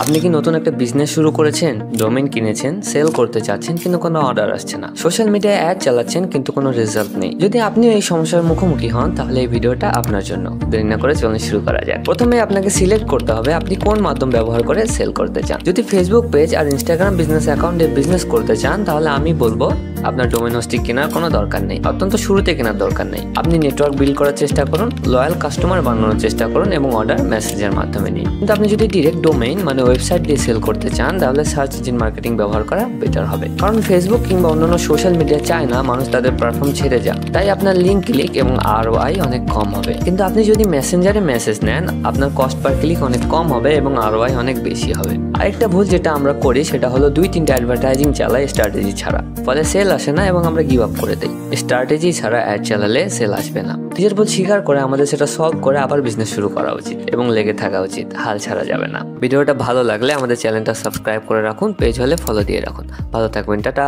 আপনি কি নতুন একটা বিজনেস শুরু করেছেন, ডোমেইন কিনেছেন, সেল করতে চাচ্ছেন কিন্তু কোনো অর্ডার আসছে না, সোশ্যাল মিডিয়ায় অ্যাড চালাচ্ছেন কিন্তু কোনো রেজাল্ট নেই? যদি আপনি এই সমস্যার মুখোমুখি হন তাহলে এই ভিডিওটা আপনার জন্য। দেরি না করে চলুন শুরু করা যাক। প্রথমে আপনাকে সিলেক্ট করতে হবে আপনি কোন মাধ্যম ব্যবহার করে সেল করতে চান। যদি ফেসবুক পেজ আর ইনস্টাগ্রাম বিজনেস অ্যাকাউন্টে বিজনেস করতে চান তাহলে আমি বলবো আপনার ডোমেইন হোস্টিং কেনার কোনো দরকার নেই, অত্যন্ত শুরুতে কেনার দরকার নেই। আপনি নেটওয়ার্ক বিল্ড করার চেষ্টা করুন, লয়াল কাস্টমার বানানোর চেষ্টা করুন এবং অর্ডার মেসেজের মাধ্যমে নিন। কিন্তু আপনি যদি ডিরেক্ট ডোমেইন মানে ওয়েবসাইট দিয়ে সেল করতে চান তাহলে সার্চ ইঞ্জিন মার্কেটিং ব্যবহার করা বেটার হবে, কারণ ফেসবুক কিংবা অন্যান্য সোশ্যাল মিডিয়া চায় না মানুষ তাদের প্ল্যাটফর্ম ছেড়ে যাক। তাই আপনার লিঙ্ক ক্লিক এবং ROI অনেক কম হবে। কিন্তু আপনি যদি মেসেঞ্জারে মেসেজ নেন আপনার কস্ট পার ক্লিক অনেক কম হবে এবং ROI অনেক বেশি হবে। আরেকটা ভুল যেটা আমরা করি সেটা হলো 2-3টা অ্যাডভার্টাইজিং চালাই স্ট্র্যাটেজি ছাড়া, ফলে সেল আসে না এবং আমরা গিভ আপ করে দিই। স্ট্র্যাটেজি ছাড়া অ্যাড চালালে সেল আসবে না। নিজের ভুল স্বীকার করে আমাদের সেটা সলভ করে আবার বিজনেস শুরু করা উচিত এবং লেগে থাকা উচিত, হাল ছাড়া যাবে না। ভিডিওটা ভালো লাগলে আমাদের চ্যানেলটা সাবস্ক্রাইব করে রাখুন, পেজ হলে ফলো দিয়ে রাখুন। ভালো থাকবেন, টাটা।